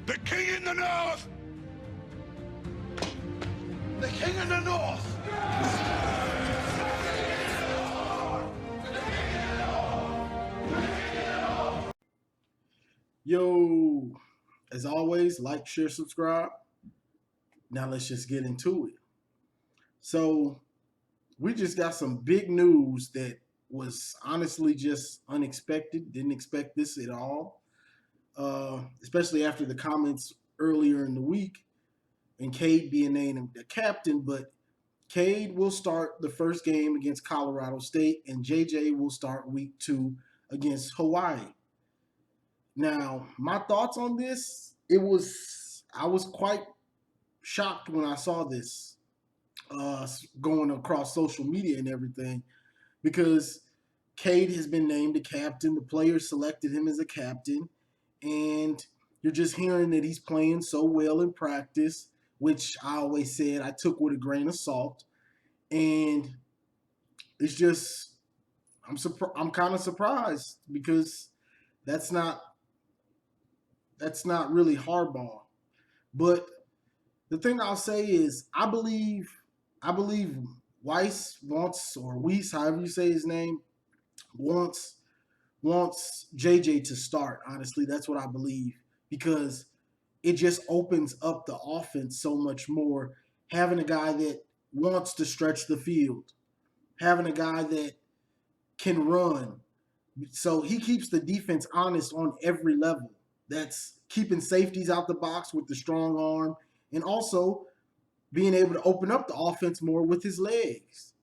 The king in the north! The king in the north! Yo, as always, like, share, subscribe. Now let's just get into it. So, we just got some big news that was honestly just unexpected. Didn't expect this at all, especially after the comments earlier in the week and Cade being named the captain. But Cade will start the first game against Colorado State, and JJ will start week 2 against Hawaii. Now, my thoughts on this, I was quite shocked when I saw this going across social media and everything because Cade has been named a captain. The players selected him as a captain, and you're just hearing that he's playing so well in practice, which I always said I took with a grain of salt. And it's just I'm kind of surprised because that's not really hardball. But the thing I'll say is I believe Weiss wants, or Weiss, however you say his name, wants JJ to start. Honestly, that's what I believe because it just opens up the offense so much more. Having a guy that wants to stretch the field, having a guy that can run, so he keeps the defense honest on every level. That's keeping safeties out the box with the strong arm, and also being able to open up the offense more with his legs.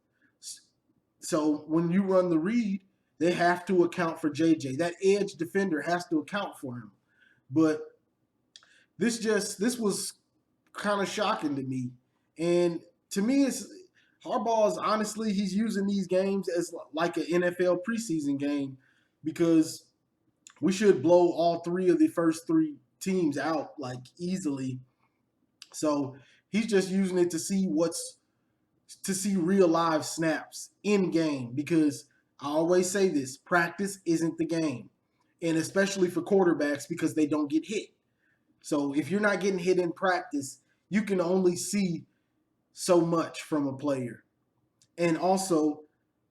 So when you run the read, they have to account for JJ. That edge defender has to account for him. But this was kind of shocking to me. And to me, it's Harbaugh is honestly he's using these games as like an NFL preseason game because we should blow all three of the first three teams out like easily. So he's just using it to see real live snaps in game because I always say this, practice isn't the game. And especially for quarterbacks because they don't get hit. So if you're not getting hit in practice, you can only see so much from a player. And also,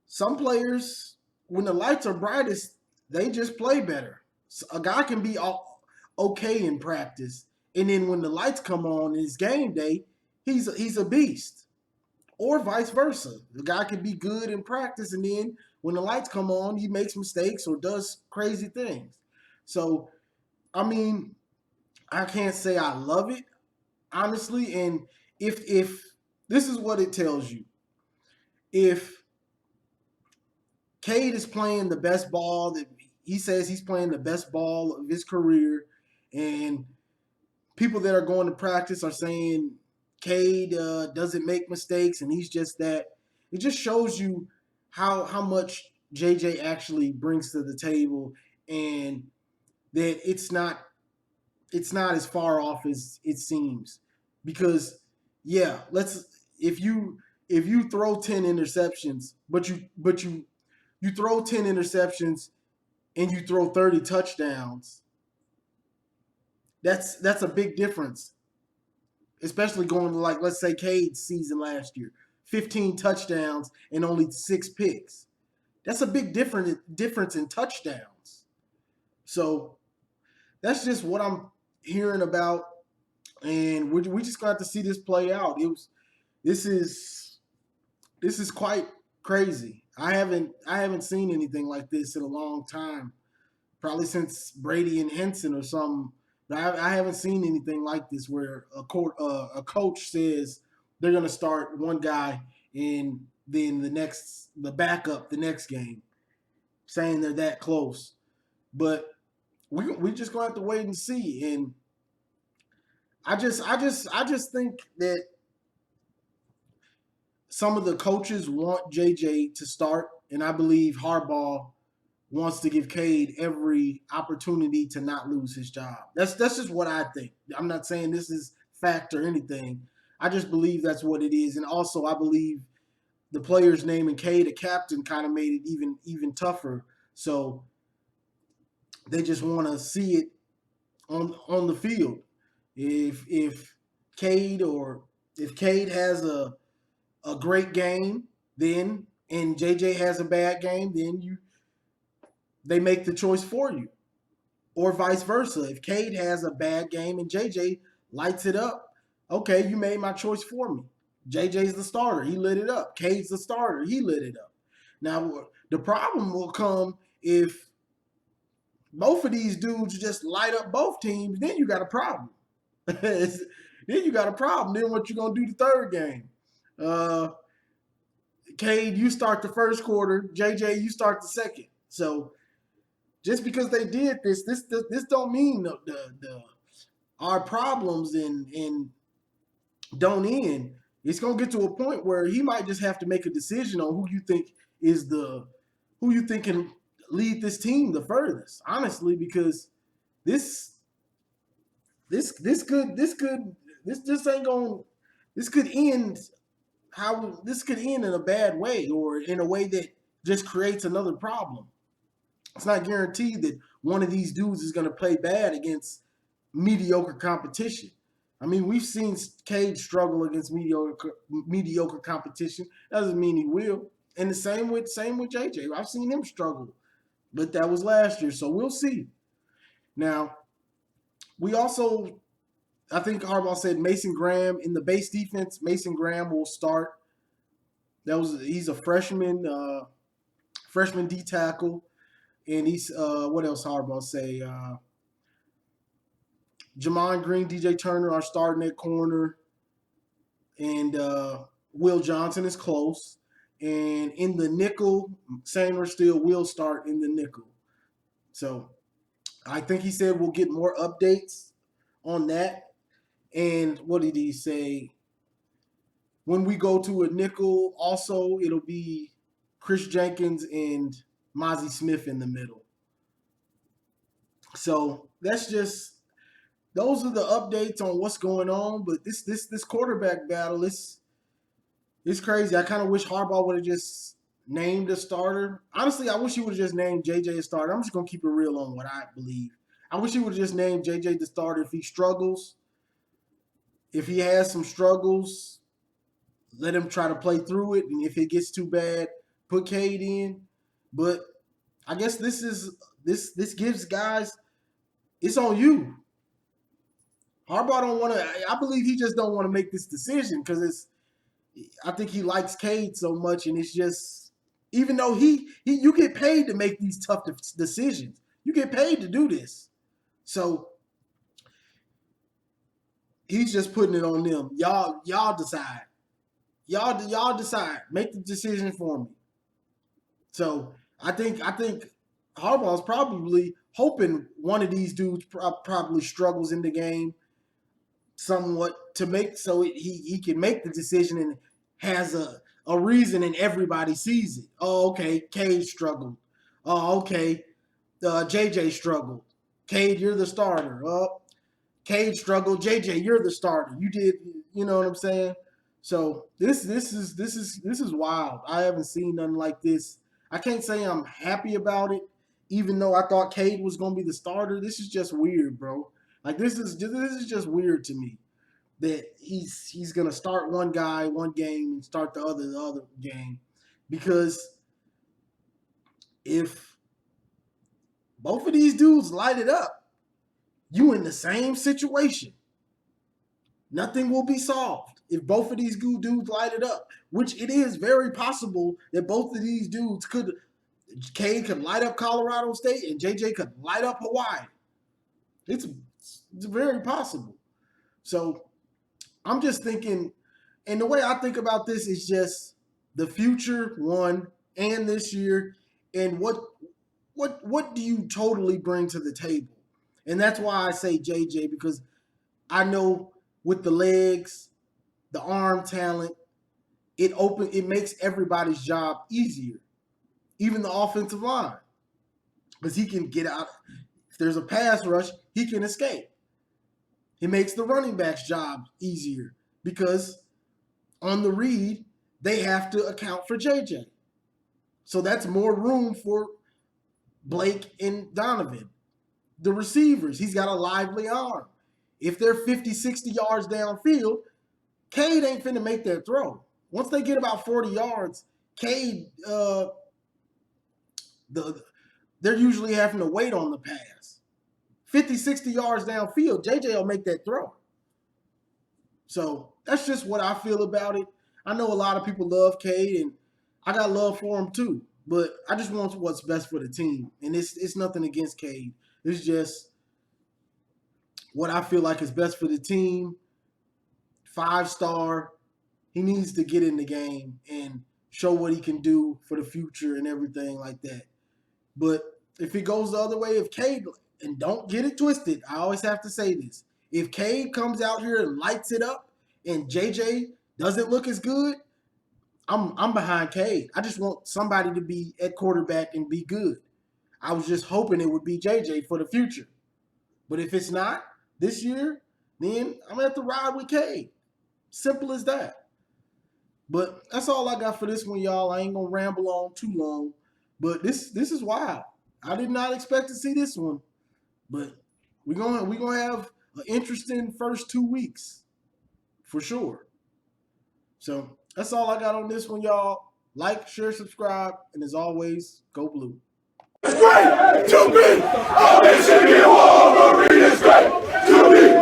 some players, when the lights are brightest, they just play better. So a guy can be okay in practice, and then when the lights come on in his game day, he's a beast. Or vice versa. The guy can be good in practice, and then when the lights come on, he makes mistakes or does crazy things. So, I mean, I can't say I love it, honestly. And if this is what it tells you, if Cade is playing the best ball that he says he's playing the best ball of his career, and people that are going to practice are saying Cade doesn't make mistakes and he's just that. It just shows you how much JJ actually brings to the table, and that it's not as far off as it seems. Because yeah, let's if you throw 10 interceptions, but you throw 10 interceptions and you throw 30 touchdowns, that's a big difference. Especially going to, like, let's say Cade's season last year, 15 touchdowns and only 6 picks. That's a big difference in touchdowns. So that's just what I'm hearing about, and we just got to see this play out. This is this is quite crazy. I haven't seen anything like this in a long time, probably since Brady and Henson or something. But I haven't seen anything like this where a coach says they're going to start one guy and then the backup the next game, saying they're that close. But we just going to have to wait and see. And I just think that some of the coaches want JJ to start, and I believe Harbaugh wants to give Cade every opportunity to not lose his job. That's just what I think. I'm not saying this is fact or anything. I just believe that's what it is, and also I believe the player's naming Cade a captain kind of made it even tougher. So they just want to see it on the field. If Cade or if Cade has a great game, then and JJ has a bad game, then they make the choice for you. Or vice versa. If Cade has a bad game and JJ lights it up, okay, you made my choice for me. JJ's the starter. He lit it up. Cade's the starter. He lit it up. Now, the problem will come if both of these dudes just light up both teams, then you got a problem. Then you got a problem. Then what you going to do the third game? Cade, you start the first quarter. JJ, you start the second. So just because they did this don't mean our problems and don't end. It's gonna get to a point where he might just have to make a decision on who you think can lead this team the furthest. Honestly, because this just ain't going. This could end this could end in a bad way or in a way that just creates another problem. It's not guaranteed that one of these dudes is going to play bad against mediocre competition. I mean, we've seen Cade struggle against mediocre competition. Doesn't mean he will. And the same with JJ. I've seen him struggle, but that was last year, so we'll see. Now, we also, I think Harbaugh said Mason Graham in the base defense. Mason Graham will start. He's a freshman D tackle. And he's, what else Harbaugh say? Jamon Green, DJ Turner are starting at corner. And Will Johnson is close. And in the nickel, Sainer still will start in the nickel. So I think he said we'll get more updates on that. And what did he say? When we go to a nickel, also, it'll be Chris Jenkins and Mozzie Smith in the middle. So those are the updates on what's going on. But this quarterback battle, it's crazy. I kind of wish Harbaugh would have just named a starter. Honestly, I wish he would have just named JJ a starter. I'm just gonna keep it real on what I believe. I wish he would have just named JJ the starter if he struggles. If he has some struggles, let him try to play through it. And if it gets too bad, put Cade in. But I guess this gives guys, it's on you. Harbaugh don't want to. I believe he just don't want to make this decision because I think he likes Cade so much, and it's just, even though you get paid to make these tough decisions, you get paid to do this, so he's just putting it on them. Y'all decide. Y'all decide. Make the decision for me. So I think Harbaugh's probably hoping one of these dudes probably struggles in the game somewhat to make so he can make the decision and has a reason and everybody sees it. Oh, okay, Cade struggled. Oh, okay, JJ struggled. Cade, you're the starter. Oh, Cade struggled. JJ, you're the starter. You did. You know what I'm saying? So this is wild. I haven't seen nothing like this. I can't say I'm happy about it, even though I thought Cade was gonna be the starter. This is just weird, bro. Like this is just weird to me that he's gonna start one guy one game and start the other game, because if both of these dudes light it up, you in the same situation. Nothing will be solved if both of these dudes light it up, which it is very possible that both of these dudes Cade could light up Colorado State and JJ could light up Hawaii. It's very possible. So I'm just thinking, and the way I think about this is just the future, one, and this year, and what do you totally bring to the table? And that's why I say JJ, because I know with the legs, the arm talent, it makes everybody's job easier, even the offensive line, because he can get out. If there's a pass rush, he can escape. It makes the running back's job easier because on the read, they have to account for JJ. So that's more room for Blake and Donovan. The receivers, he's got a lively arm. If they're 50, 60 yards downfield, Cade ain't finna make that throw. Once they get about 40 yards, Cade, they're usually having to wait on the pass. 50, 60 yards downfield, JJ will make that throw. So that's just what I feel about it. I know a lot of people love Cade, and I got love for him too. But I just want what's best for the team. And it's nothing against Cade. It's just what I feel like is best for the team. 5-star. He needs to get in the game and show what he can do for the future and everything like that. But if it goes the other way, if Cade, and don't get it twisted, I always have to say this. If Cade comes out here and lights it up and JJ doesn't look as good, I'm behind Cade. I just want somebody to be at quarterback and be good. I was just hoping it would be JJ for the future. But if it's not this year, then I'm going to have to ride with Cade. Simple as that. But that's all I got for this one, y'all. I ain't going to ramble on too long. But this is wild. I did not expect to see this one. But we're gonna have an interesting first 2 weeks for sure. So that's all I got on this one, y'all. Like, share, subscribe, and as always, go blue. It's great to be a Michigan Wolverine. It's great to be